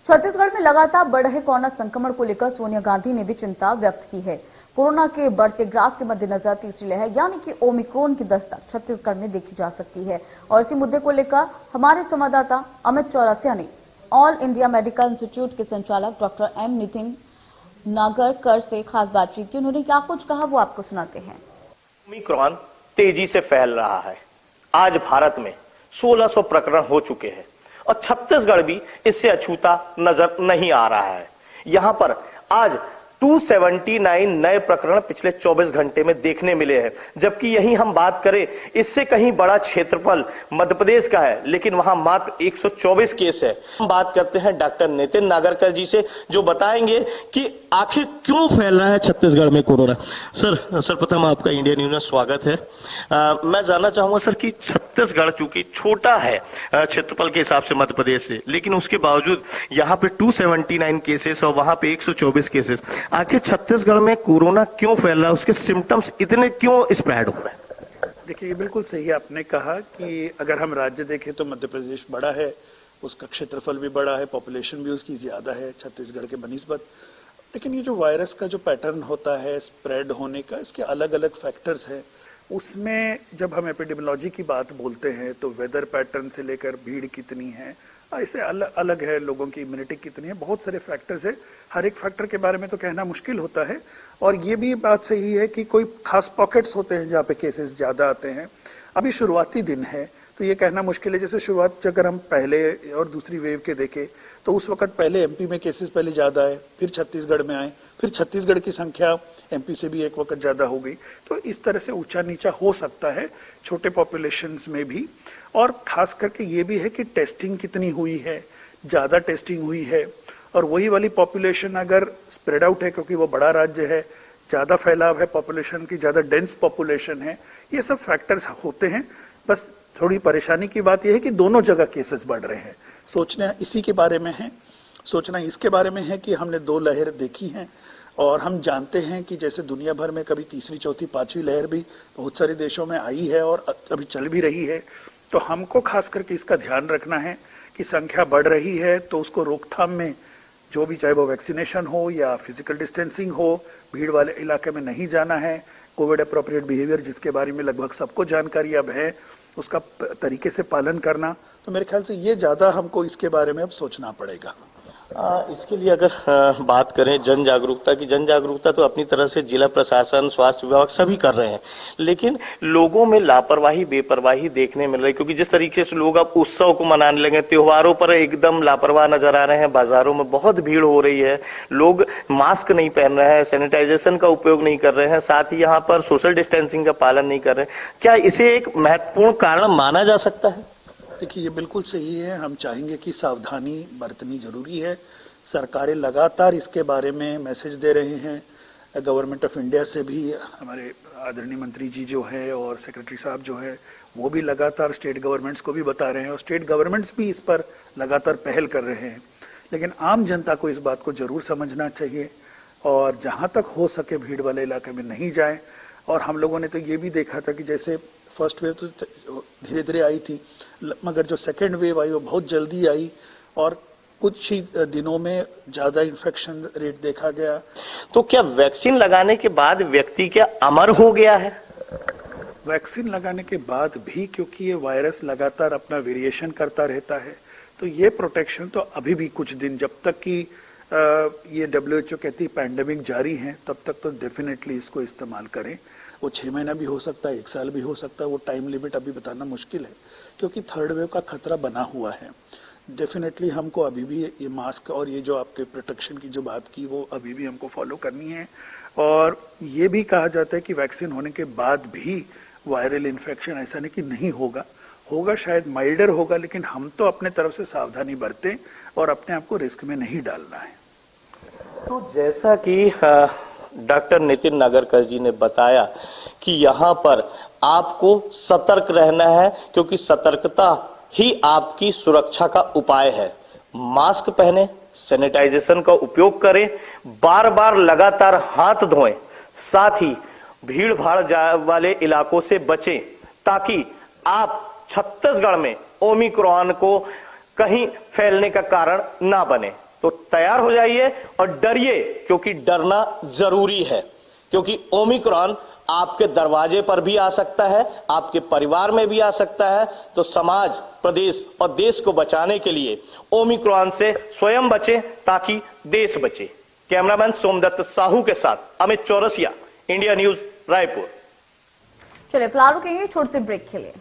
छत्तीसगढ़ में लगातार बढ़ रहे कोरोना संक्रमण को लेकर सोनिया गांधी ने भी चिंता व्यक्त की है। कोरोना के बढ़ते ग्राफ के मद्देनजर तीसरी लहर यानी कि ओमिक्रॉन की दस्तक छत्तीसगढ़ में देखी जा सकती है और इसी मुद्दे को लेकर हमारे संवाददाता अमित चौरसिया ने ऑल इंडिया मेडिकल इंस्टीट्यूट के संचालक डॉक्टर एम नितिन नागरकर से खास बातचीत की। उन्होंने क्या कुछ कहा वो आपको सुनाते हैं। ओमिक्रॉन तेजी से फैल रहा है। आज भारत में 1600 प्रकरण हो चुके हैं और छत्तीसगढ़ भी इससे अछूता नजर नहीं आ रहा है। यहां पर आज 279 नए प्रकरण पिछले 24 घंटे में देखने मिले हैं, जबकि यही हम बात करें इससे कहीं बड़ा क्षेत्रफल मध्य प्रदेश का है, लेकिन वहां मात्र 124 केस है। हम बात करते हैं डॉक्टर नितिन नागरकर जी से, जो बताएंगे कि आखिर क्यों फैल रहा है छत्तीसगढ़ में कोरोना। सर प्रथम आपका इंडिया न्यूज में स्वागत है। मैं जानना चाहूंगा सर कि छत्तीसगढ़ चूंकि छोटा है क्षेत्रफल के हिसाब से मध्य प्रदेश से, लेकिन उसके बावजूद यहाँ पे 279 केसेस और वहां पे 124 केसेस, आखिर छत्तीसगढ़ में कोरोना क्यों फैल रहा है, उसके सिम्टम्स इतने क्यों स्प्रेड हो रहे हैं? देखिए, ये बिल्कुल सही आपने कहा कि अगर हम राज्य देखें तो मध्य प्रदेश बड़ा है, उसका क्षेत्रफल भी बड़ा है, पॉपुलेशन भी उसकी ज्यादा है छत्तीसगढ़ के बनिस्बत। लेकिन ये जो वायरस का जो पैटर्न होता है स्प्रेड होने का, इसके अलग अलग फैक्टर्स हैं। उसमें जब हम एपिडेमियोलॉजी की बात बोलते हैं तो वेदर पैटर्न से लेकर भीड़ कितनी है, ऐसे अलग अलग है, लोगों की इम्यूनिटी कितनी है, बहुत सारे फैक्टर्स है। हर एक फैक्टर के बारे में तो कहना मुश्किल होता है। और ये भी बात सही है कि कोई खास पॉकेट्स होते हैं जहाँ पे केसेस ज्यादा आते हैं। अभी शुरुआती दिन है तो ये कहना मुश्किल है। जैसे शुरुआत अगर हम पहले और दूसरी वेव के देखें तो उस वक्त पहले एमपी में केसेस पहले ज्यादा आए, फिर छत्तीसगढ़ में आए, फिर छत्तीसगढ़ की संख्या एमपी से भी एक वक्त ज्यादा हो गई। तो इस तरह से ऊंचा नीचा हो सकता है छोटे पॉपुलेशंस में भी। और खास करके ये भी है कि टेस्टिंग कितनी हुई है, ज्यादा टेस्टिंग हुई है, और वही वाली पॉपुलेशन अगर स्प्रेड आउट है क्योंकि वो बड़ा राज्य है, ज्यादा फैलाव है पॉपुलेशन की, ज्यादा डेंस पॉपुलेशन है, ये सब फैक्टर्स होते हैं। बस थोड़ी परेशानी की बात यह है कि दोनों जगह केसेस बढ़ रहे हैं। सोचना इसी के बारे में है, सोचना इसके बारे में है कि हमने 2 लहर देखी हैं और हम जानते हैं कि जैसे दुनिया भर में कभी तीसरी चौथी पांचवी लहर भी बहुत सारे देशों में आई है और अभी चल भी रही है। तो हमको खास करके इसका ध्यान रखना है कि संख्या बढ़ रही है तो उसको रोकथाम में जो भी, चाहे वो वैक्सीनेशन हो या फिजिकल डिस्टेंसिंग हो, भीड़ वाले इलाके में नहीं जाना है, कोविड अप्रोप्रिएट बिहेवियर जिसके बारे में लगभग सबको जानकारी अब है, उसका तरीके से पालन करना। तो मेरे ख्याल से ये ज्यादा हमको इसके बारे में अब सोचना पड़ेगा। इसके लिए अगर बात करें जन जागरूकता तो अपनी तरह से जिला प्रशासन, स्वास्थ्य विभाग सभी कर रहे हैं, लेकिन लोगों में लापरवाही, बेपरवाही देखने मिल रही है। क्योंकि जिस तरीके से लोग अब उत्सव को मनाने लगे, त्योहारों पर एकदम लापरवाह नजर आ रहे हैं, बाजारों में बहुत भीड़ हो रही है, लोग मास्क नहीं पहन रहे हैं, सैनिटाइजेशन का उपयोग नहीं कर रहे हैं, साथ ही यहाँ पर सोशल डिस्टेंसिंग का पालन नहीं कर रहे हैं। क्या इसे एक महत्वपूर्ण कारण माना जा सकता है? देखिए, ये बिल्कुल सही है। हम चाहेंगे कि सावधानी बरतनी जरूरी है। सरकारें लगातार इसके बारे में मैसेज दे रहे हैं। गवर्नमेंट ऑफ इंडिया से भी हमारे आदरणीय मंत्री जी जो है और सेक्रेटरी साहब जो है वो भी लगातार स्टेट गवर्नमेंट्स को भी बता रहे हैं और स्टेट गवर्नमेंट्स भी इस पर लगातार पहल कर रहे हैं। लेकिन आम जनता को इस बात को जरूर समझना चाहिए और जहाँ तक हो सके भीड़ वाले इलाके में नहीं जाए। और हम लोगों ने तो ये भी देखा था कि जैसे फर्स्ट वेव तो धीरे धीरे आई थी, मगर जो सेकेंड वेव आई वो बहुत जल्दी आई और कुछ ही दिनों में ज्यादा इन्फेक्शन रेट देखा गया। तो क्या वैक्सीन लगाने के बाद व्यक्ति क्या अमर हो गया है? वैक्सीन लगाने के बाद भी, क्योंकि ये वायरस लगातार अपना वेरिएशन करता रहता है, तो ये प्रोटेक्शन तो अभी भी कुछ दिन, जब तक कि ये WHO कहती पैंडेमिक जारी है, तब तक तो डेफिनेटली इसको इस्तेमाल करें। वो 6 महीना भी हो सकता है, 1 साल भी हो सकता है, वो टाइम लिमिट अभी बताना मुश्किल है क्योंकि थर्ड वेव का खतरा बना हुआ है। डेफिनेटली हमको अभी भी ये मास्क और ये जो आपके प्रोटेक्शन की जो बात की वो अभी भी हमको फॉलो करनी है। और ये भी कहा जाता है कि वैक्सीन होने के बाद भी वायरल इन्फेक्शन ऐसा नहीं कि नहीं होगा, शायद माइल्डर होगा, लेकिन हम तो अपने तरफ से सावधानी बरतें और अपने आप को रिस्क में नहीं डालना है। तो जैसा कि डॉक्टर नितिन नागरकर जी ने बताया कि यहाँ पर आपको सतर्क रहना है, क्योंकि सतर्कता ही आपकी सुरक्षा का उपाय है। मास्क पहने, सैनिटाइजेशन का उपयोग करें, बार बार लगातार हाथ धोएं, साथ ही भीड़ भाड़ वाले इलाकों से बचें ताकि आप छत्तीसगढ़ में ओमिक्रॉन को कहीं फैलने का कारण ना बने। तो तैयार हो जाइए और डरिए, क्योंकि डरना जरूरी है, क्योंकि ओमिक्रॉन आपके दरवाजे पर भी आ सकता है, आपके परिवार में भी आ सकता है। तो समाज, प्रदेश और देश को बचाने के लिए ओमिक्रॉन से स्वयं बचें ताकि देश बचे। कैमरामैन सोमदत्त साहू के साथ अमित चौरसिया, इंडिया न्यूज, रायपुर। चलिए फिलहाल रुकेंगे छोटे से ब्रेक के लिए।